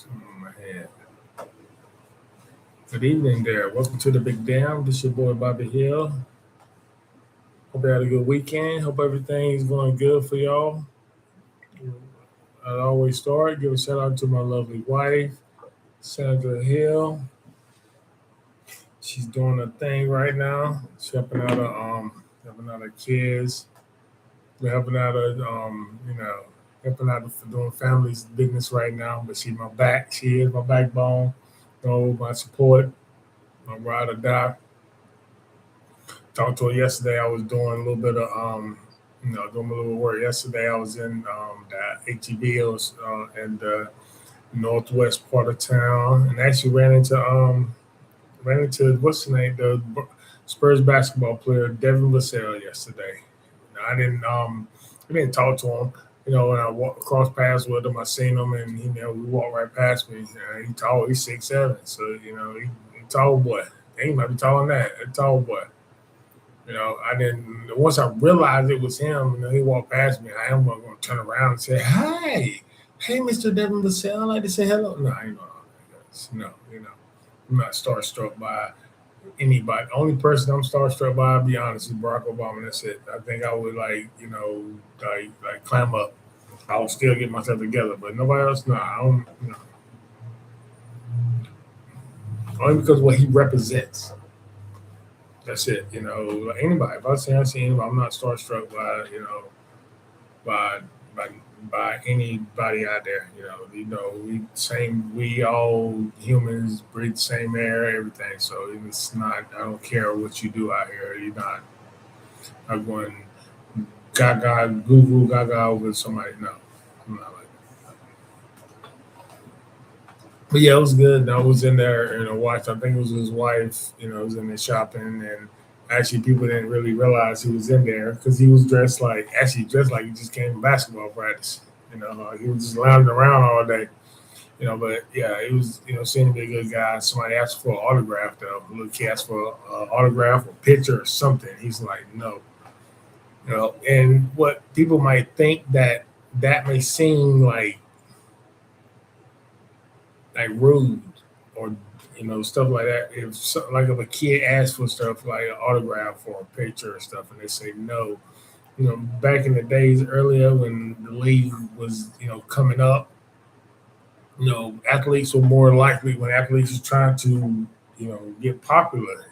On my head. Good evening there. Welcome to the Big Dam. This is your boy Bobby Hill. Hope you had a good weekend. Hope everything's going good for y'all. I always start. Give a shout out to my lovely wife, Sandra Hill. She's doing her thing right now. She's helping out her kids. We're helping out her helping out for doing family's business right now. But she's my back. She is my backbone. My support, my ride or die. Talked to her yesterday. I was doing a little bit of doing a little work yesterday. I was in the HEB. In the northwest part of town, and actually ran into what's the name, the Spurs basketball player Devin Vassell yesterday. I didn't talk to him. When I walked across paths with him, I seen him, and we walked right past me. He tall. He's 6'7", so he tall boy. He might be taller than that. A tall boy. I didn't. Once I realized it was him, he walked past me. I am going to turn around and say, "Hey, Mr. Devin Vassell, I'd like to say hello." No, I ain't gonna. No, I'm not starstruck by anybody. The only person I'm starstruck by, I'll be honest, is Barack Obama. That's it. I think I would like climb up. I will still get myself together, but nobody else. No, I don't. Only because of what he represents. That's it. Like anybody. If I see anybody, I'm not starstruck by by by by anybody out there. We all humans breathe the same air, everything. So it's not. I don't care what you do out here. You're not going gaga, goo goo gaga over somebody. No, I'm not like that. But yeah, it was good. I was in there, watched. I think it was his wife. Was in there shopping, and actually people didn't really realize he was in there because he was dressed like he just came to basketball practice. Like he was just lounging around all day. But yeah, it was seemed to be a good guy. Somebody asked for an autograph though. A little kid asked for an autograph or picture or something. He's like, no. And what people might think that may seem like rude or stuff like that. If a kid asks for stuff like an autograph or a picture or stuff, and they say no, back in the days earlier when the league was coming up, athletes were more likely when athletes are trying to get popular,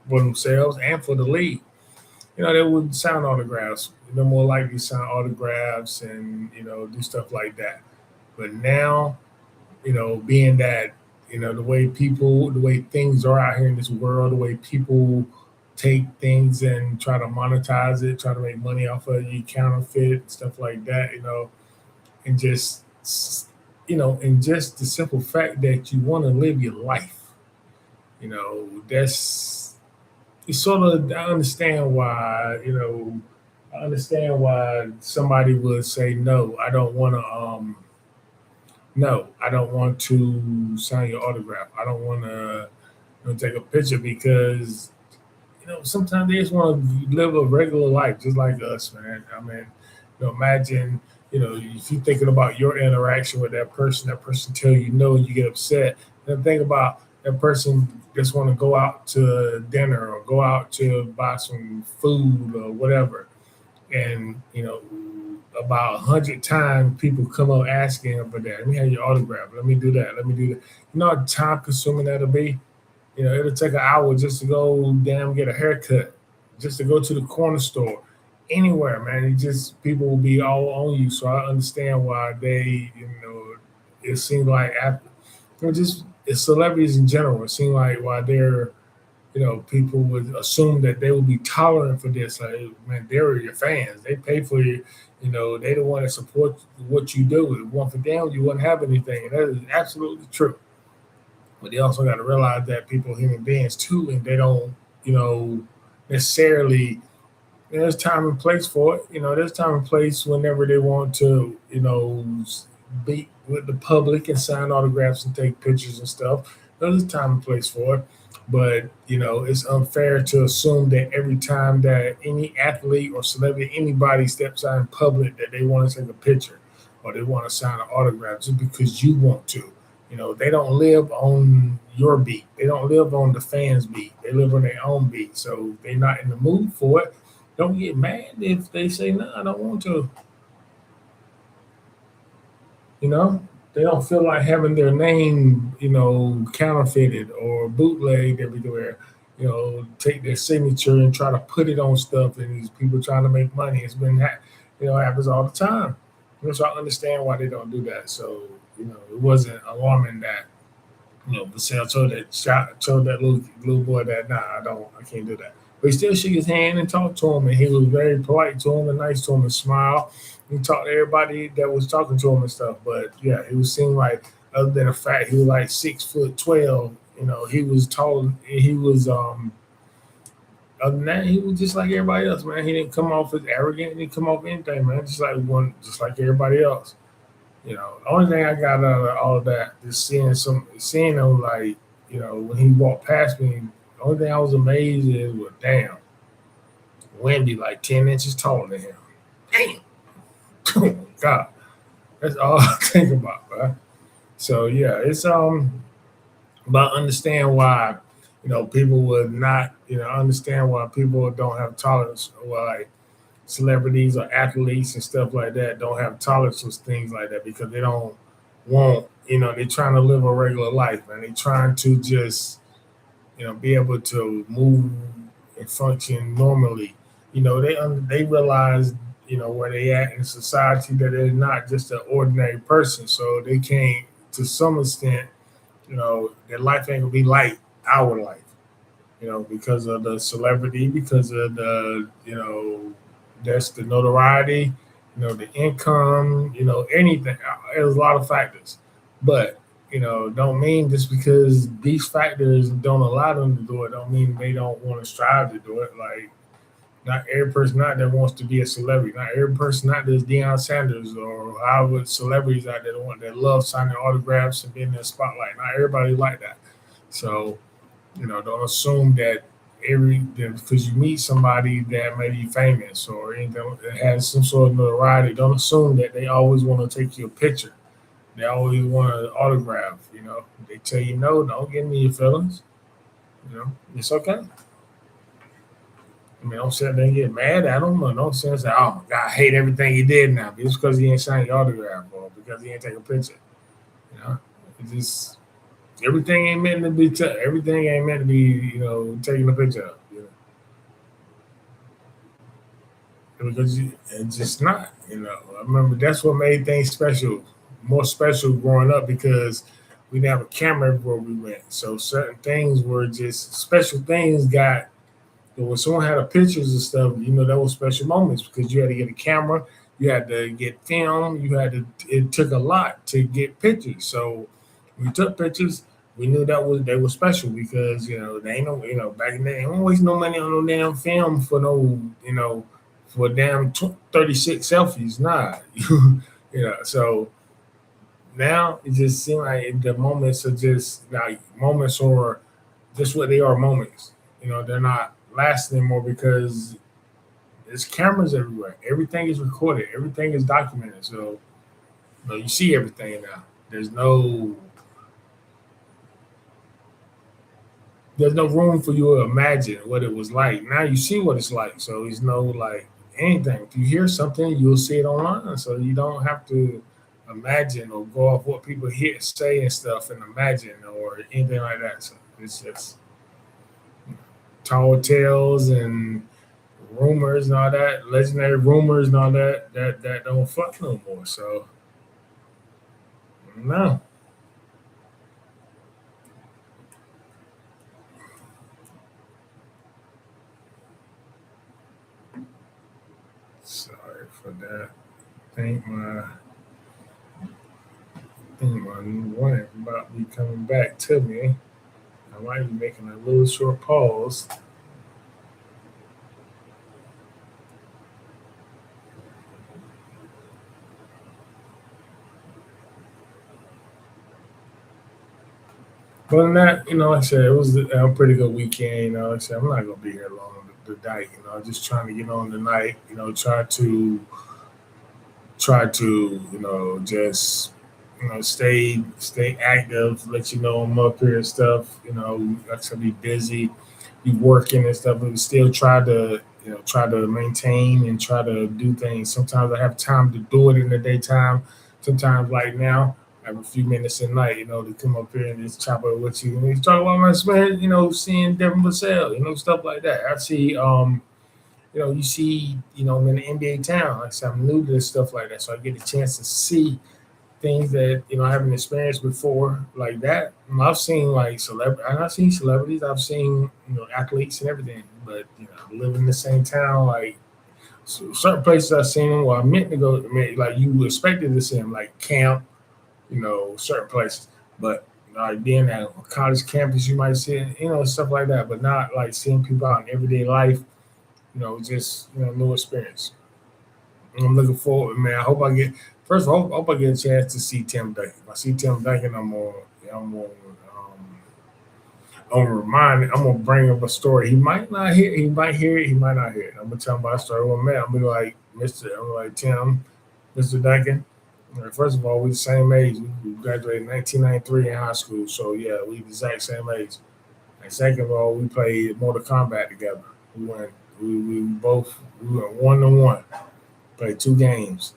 for themselves and for the league. They would sign autographs. They're more likely to sign autographs and do stuff like that. But now, being that the way things are out here in this world, the way people take things and try to monetize it, try to make money off of you, counterfeit stuff like that, and just the simple fact that you want to live your life, that's it's sort of I understand why somebody would say no. No, I don't want to sign your autograph. I don't want to take a picture because sometimes they just want to live a regular life just like us, man. I mean, imagine if you're thinking about your interaction with that person tell you no, you get upset. Then think about that person just want to go out to dinner or go out to buy some food or whatever, and about 100 times people come up asking him for that. Let me have your autograph. Let me do that. Let me do that. You know how time consuming that'll be. It'll take an hour just to go damn get a haircut, just to go to the corner store, anywhere, man. It just people will be all on you. So I understand why it seems like after, just it's celebrities in general. It seems like why they're people would assume that they would be tolerant for this. Like, man, they're your fans. They pay for you. They don't want to support what you do. If it weren't for them, you wouldn't have anything. And that is absolutely true. But they also got to realize that people are human beings too, and they don't, necessarily. There's time and place for it. There's time and place whenever they want to, be with the public and sign autographs and take pictures and stuff. There's time and place for it. But it's unfair to assume that every time that any athlete or celebrity, anybody steps out in public, that they want to take a picture or they want to sign an autograph just because you want to. They don't live on your beat. They don't live on the fans' beat. They live on their own beat. So they're not in the mood for it. Don't get mad if they say, no, I don't want to. You know, they don't feel like having their name, counterfeited or bootlegged everywhere. Take their signature and try to put it on stuff, and these people trying to make money. It's been happens all the time. So I understand why they don't do that. So it wasn't alarming that Vassell told that little boy that I can't do that. But he still shook his hand and talked to him, and he was very polite to him and nice to him and smiled. He talked to everybody that was talking to him and stuff. But yeah, it was seemed like other than the fact he was like 6'12", he was tall. He was other than that, he was just like everybody else, man. He didn't come off as arrogant. He didn't come off anything, man. Just like everybody else. The only thing I got out of all of that is seeing him like, when he walked past me. The only thing I was amazed is, well, damn, Wendy like 10 inches taller than him. Damn, oh my God, that's all I think about, man. So yeah, it's but I understand why, people would not, understand why people don't have tolerance, why celebrities or athletes and stuff like that don't have tolerance with things like that because they don't want, they're trying to live a regular life and they're trying to just, be able to move and function normally. They realize, where they at in society that they're not just an ordinary person, so they can't, to some extent, their life ain't gonna be like our life, because of the celebrity, because of the, that's the notoriety, the income, anything. There's a lot of factors, but don't mean just because these factors don't allow them to do it, don't mean they don't want to strive to do it. Like not every person out there wants to be a celebrity. Not every person out there is Deion Sanders or Hollywood celebrities out there that love signing autographs and being in the spotlight. Not everybody like that. So don't assume that because you meet somebody that may be famous or anything that has some sort of notoriety, don't assume that they always want to take your picture. They always want an autograph. They tell you no, don't give me your feelings. It's okay. I mean, don't sit there and get mad at him or don't sit there and say, oh my God, I hate everything he did now just because he ain't signed your autograph or because he ain't take a picture. It's just everything ain't meant to be everything ain't meant to be, taking a picture of. Because it's just not. I remember that's what made things special, more special growing up because we didn't have a camera everywhere we went. So certain things were just special things got. When someone had a pictures and stuff, that was special moments because you had to get a camera, you had to get film, it took a lot to get pictures. So we took pictures, we knew they were special because, they ain't no, back in the day, ain't always no money on no damn film for no, for damn 36 selfies. Nah. So now it just seems like the moments are just like moments or just what they are moments. They're not lasting anymore because there's cameras everywhere. Everything is recorded. Everything is documented. So you see everything now. There's no room for you to imagine what it was like. Now you see what it's like. So it's no like anything. If you hear something, you'll see it online. So you don't have to imagine or go off what people say and stuff and imagine or anything like that. So it's just tall tales and rumors and all that, legendary rumors and all that don't fuck no more. So no. Sorry for that. I think my wife about to be coming back to me. I might be making a little short pause. Other than that, like I said, it was a pretty good weekend. Like I said, I'm not gonna be here long tonight. Just trying to get on tonight. Try to, just stay active, let you know I'm up here and stuff. Like I said, be busy, be working and stuff, but still try to maintain and try to do things. Sometimes I have time to do it in the daytime. Sometimes, like now, I have a few minutes at night, to come up here and just chop it with you. And you talk about my man, seeing Devin Vassell, stuff like that. I see, you see, I'm in the NBA town. Like I said, I'm new to this stuff like that, so I get a chance to see things that I haven't experienced before, like that. I've seen like I've seen celebrities, I've seen athletes and everything, but I live in the same town. Like certain places I've seen them, I meant to go. Like you expected to see them, like camp, certain places, but like being at a college campus, you might see it, stuff like that, but not like seeing people out in everyday life. Just new experience. I'm looking forward, man. I hope I get first of all, I hope I get a chance to see Tim Duncan. If I see Tim Duncan, I'm gonna bring up a story. He might not hear, he might hear it, he might not hear it. I'm gonna tell him about a story with man. I'm gonna be like, I'm like Tim, Mr. Duncan. First of all, we the same age. We graduated in 1993 in high school, so yeah, we the exact same age. And second of all, we played Mortal Kombat together. We went 1-1, played 2 games.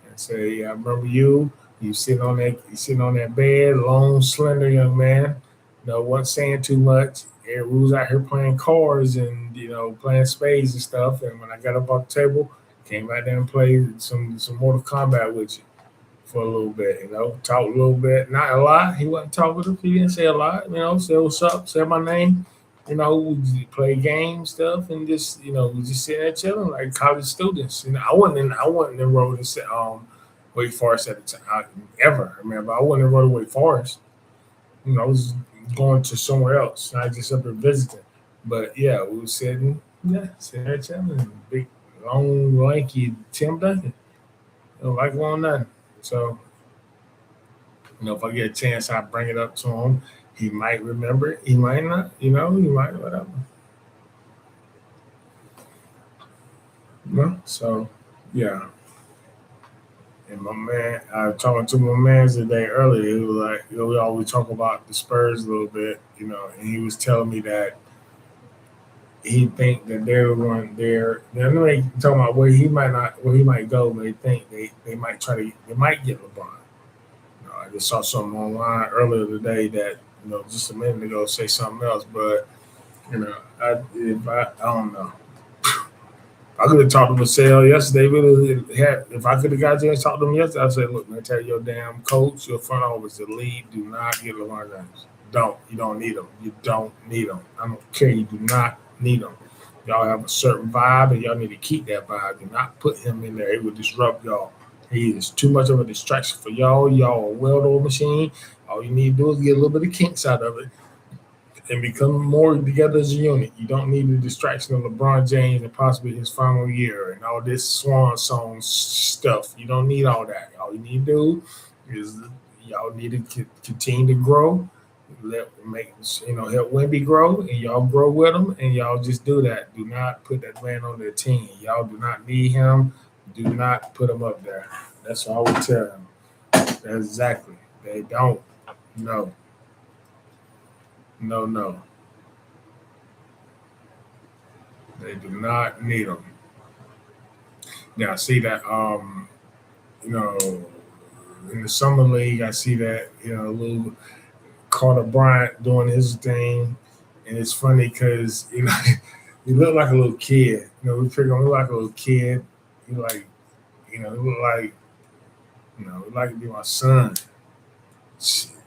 And say, yeah, I remember you sitting on that bed, long, slender young man. Wasn't saying too much. We was out here playing cards and playing spades and stuff. And when I got up off the table, came out there and played some Mortal Kombat with you for a little bit. Talked a little bit, not a lot. He wasn't talking. He didn't say a lot. Say what's up, say my name. We play games stuff and just we just sitting there chilling like college students. I wasn't enrolled in Wake Forest at the time ever. I remember I wasn't enrolled in Wake Forest. I was going to somewhere else, not just up there visiting. But yeah, we were sitting there chilling. Big, long, lanky Tim Duncan. Like one nothing. So if I get a chance, I bring it up to him. He might remember it. He might not. He might whatever. So yeah. And my man, I was talking to my man today earlier. He was like, we always talk about the Spurs a little bit, and he was telling me that he think that they're going there. Now they talking about where he might go, but they think they might they might get LeBron. I just saw something online earlier today that just a minute ago say something else, but I don't know. I could have talked to Vassell yesterday. If I could have got you and talked to him yesterday, I'd say, look, man, tell your damn coach, your front office, the lead, do not get LeBron James. You don't need him. You don't need him. I don't care. You do not need him. Y'all have a certain vibe, and y'all need to keep that vibe. Do not put him in there. It will disrupt y'all. He is too much of a distraction for y'all. Y'all a well-oiled machine. All you need to do is get a little bit of kinks out of it and become more together as a unit. You don't need the distraction of LeBron James and possibly his final year and all this swan song stuff. You don't need all that. All you need to do is y'all need to continue to grow. Help Wemby grow, and y'all grow with him, and y'all just do that. Do not put that man on their team. Y'all do not need him. Do not put him up there. That's all we tell them. That's exactly. They don't. No. No. They do not need them. Now I see that in the summer league, I see that little Carter Bryant doing his thing, and it's funny because he looked like a little kid. We figure him look like a little kid. He like he look like like to be my son.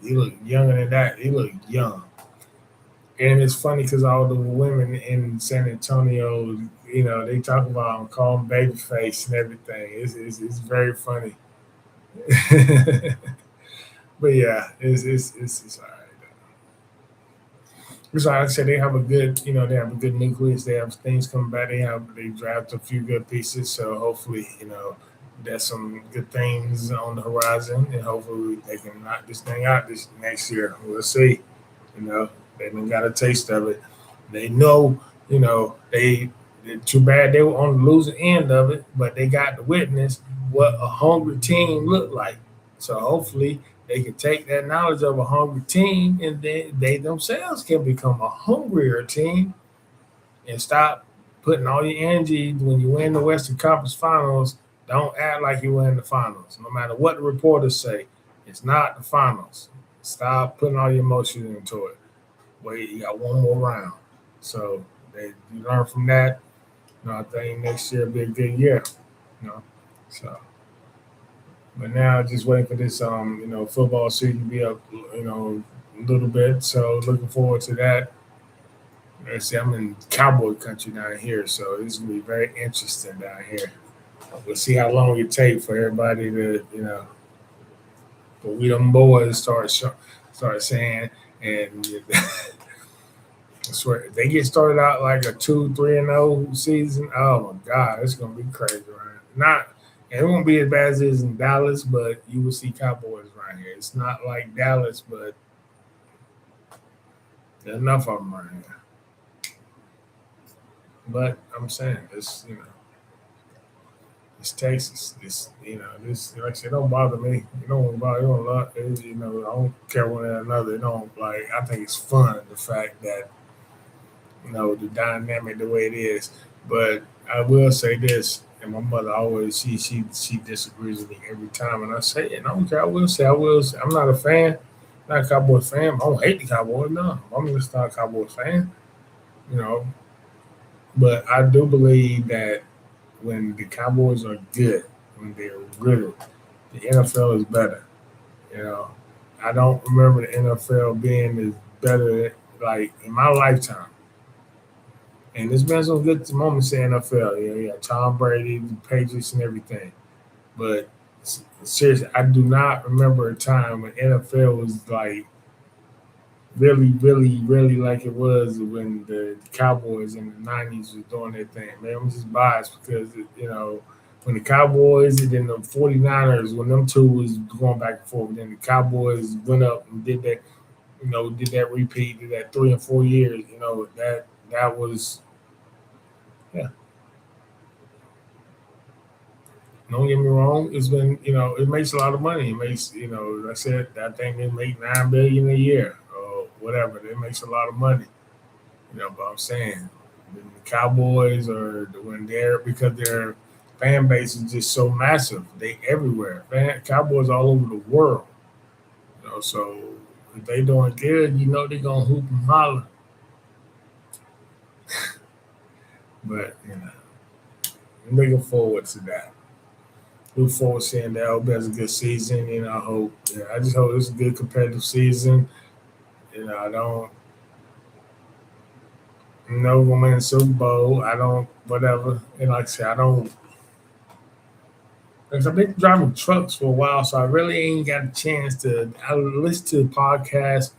He look younger than that. He look young. And it's funny because all the women in San Antonio, they talk about him, call him babyface and everything. It's very funny. But yeah, it's all right. It's like I said, they have a good, they have a good nucleus. They have things coming back. They draft a few good pieces. So hopefully, there's some good things on the horizon, and hopefully they can knock this thing out this next year. We'll see. They've got a taste of it. They know, too bad they were on the losing end of it, but they got to witness what a hungry team looked like. So hopefully they can take that knowledge of a hungry team and then they themselves can become a hungrier team and stop putting all your energy when you win the Western Conference Finals. Don't act like you win the finals, no matter what the reporters say. It's not the finals. Stop putting all your emotions into it. Wait, you got one more round. So you learn from that. I think next year will be a good year. You know, so. But now just waiting for this football season to be up, a little bit. So looking forward to that. See, I'm in cowboy country down here, so it's gonna be very interesting down here. We'll see how long it takes for everybody to, for we them boys start saying, and I swear if they get started out like a 2-3-0 season. Oh my God, it's gonna be crazy, right? Not, and it won't be as bad as it is in Dallas, but you will see Cowboys around here. It's not like Dallas, but there's enough of them around here. But I'm saying this, it's Texas. This like I said, don't bother me. You don't bother. You don't love. I don't care one or another. Don't like. I think it's fun the fact that the dynamic the way it is. But I will say this, and my mother always she disagrees with me every time, and I say, and I don't care. I will say. I'm not a fan. Not a Cowboy fan. I don't hate the Cowboys. No, I'm just not a Cowboy fan. You know, but I do believe that when the Cowboys are good, when they're good, the NFL is better. You know, I don't remember the NFL being as better like in my lifetime. And there's been some good moments in the NFL. You got Tom Brady, the Patriots, and everything. But seriously, I do not remember a time when NFL was like really, really, really like it was when the Cowboys in the '90s was doing their thing. Man, I'm just biased because when the Cowboys and then the 49ers, when them two was going back and forth, then the Cowboys went up and did that, did that repeat, did that 3 and 4 years. That was, yeah. Don't get me wrong. It's been, it makes a lot of money. It makes, like I said, I think they make $9 billion a year or whatever. It makes a lot of money. But I'm saying the Cowboys are when they're because their fan base is just so massive. They everywhere. Cowboys all over the world. So if they doing good, they're gonna hoop and holler. But I'm looking forward to that. Look forward to seeing that. I hope that's a good season. I just hope it's a good competitive season. I don't know gonna win the Super Bowl. I don't whatever. And like I said, I don't because I've been driving trucks for a while, so I really ain't got a chance to I listen to podcasts,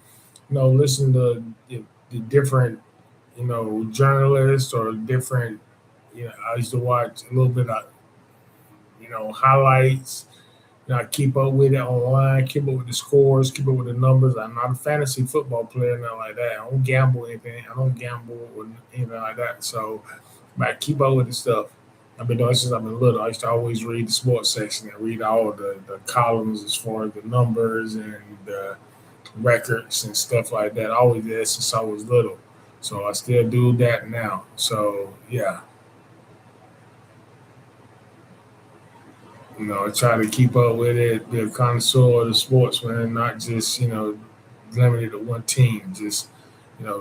listen to the different, journalists or different I used to watch a little bit of highlights. I keep up with it online, keep up with the scores, keep up with the numbers. I'm not a fantasy football player, nothing like that. I don't gamble anything. I don't gamble or anything like that. So, but I keep up with the stuff. I've been doing it since I've been little. I used to always read the sports section and read all the columns as far as the numbers and the records and stuff like that. I always did since I was little. So I still do that now. So yeah, I try to keep up with it, be a connoisseur of the sports, man, not just, limited to one team. Just,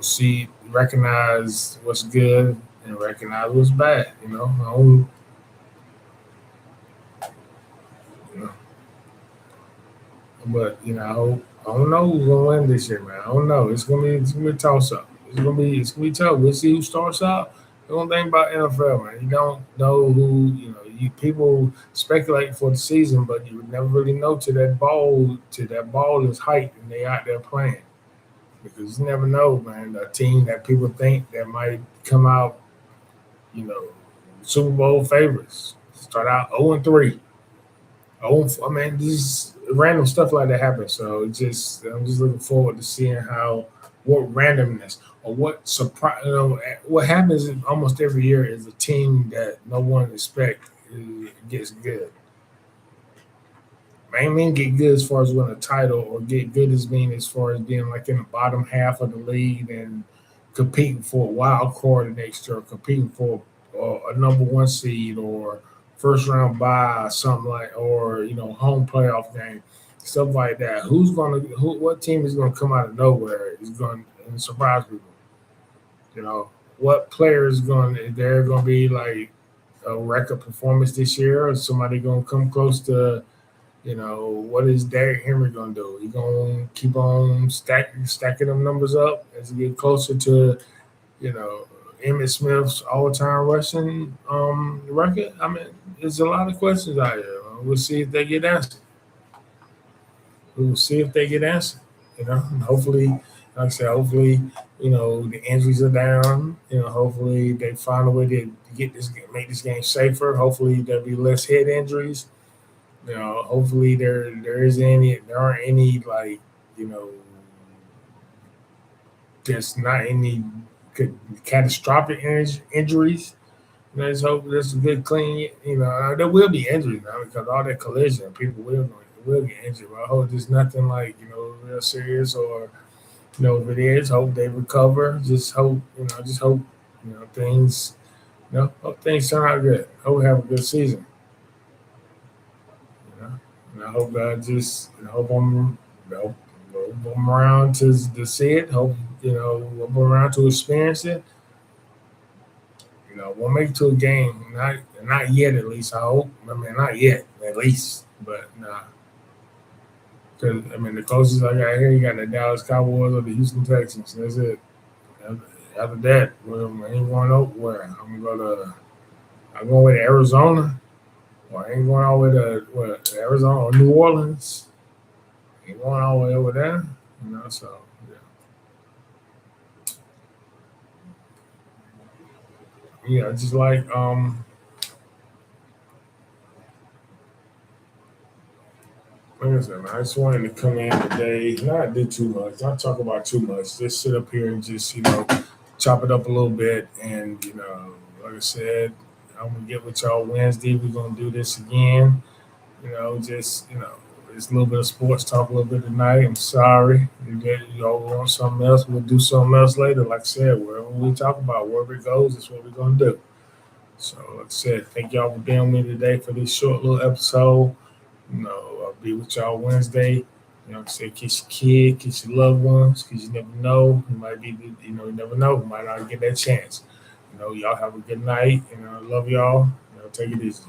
see, recognize what's good and recognize what's bad, you know. But, I don't know who's gonna win this year, man. I don't know. It's gonna be a toss up. It's gonna be tough. We'll see who starts out. The only thing about NFL, man, you don't know who, people speculate for the season, but you would never really know till that ball is hyped and they out there playing. Because you never know, man. A team that people think that might come out, you know, Super Bowl favorites. Start out 0-3. Oh, I mean, these random stuff like that happens. So I'm just looking forward to seeing what randomness or what surprise. What happens almost every year is a team that no one expects gets good. I mean get good as far as winning a title, or get good as being as far as being like in the bottom half of the league and competing for a wild card next year, or competing for a number one seed or first round bye, or something like, or home playoff game, stuff like that. What team is gonna come out of nowhere is going to surprise people? You know, what player is going? They're going to be like a record performance this year, or somebody going to come close to? What is Derrick Henry gonna do? He gonna keep on stacking them numbers up as he get closer to, you know, Emmitt Smith's all-time rushing record. I mean, there's a lot of questions out here. We'll see if they get answered. We will see if they get answered. And hopefully, like I said, hopefully, the injuries are down. Hopefully they find a way to make this game safer. Hopefully there'll be less head injuries. Hopefully there aren't any like, you know, there's not any catastrophic injuries. Let's hope there's a good clean. There will be injuries now because all that collision, people will get injured. But I hope there's nothing like real serious, or if it is, hope they recover. Just hope things. Hope things turn out good. Hope we have a good season. And I hope hope I'm around to see it. Hope I'm around to experience it. We'll make it to a game. Not yet, at least. I hope. I mean, not yet, at least. But nah. Because the closest I got here, you got the Dallas Cowboys or the Houston Texans. That's it. After that, I ain't going nowhere. I'm going to Arizona. Or I ain't going all the way to Arizona or New Orleans. Ain't going all the way over there. So yeah, just like I said, man, I just wanted to come in today, not do too much, not talk about too much, just sit up here and just chop it up a little bit. And like I said, I'm gonna get with y'all Wednesday. We're gonna do this again. It's a little bit of sports talk, a little bit tonight. I'm sorry. Y'all want something else, we'll do something else later. Like I said, wherever we talk about, wherever it goes, that's what we're gonna do. So like I said, thank y'all for being with me today for this short little episode. I'll be with y'all Wednesday. Like I said, kiss your kid, kiss your loved ones, because you never know. You might be, you never know. You might not get that chance. Y'all have a good night, and I love y'all. Take it easy.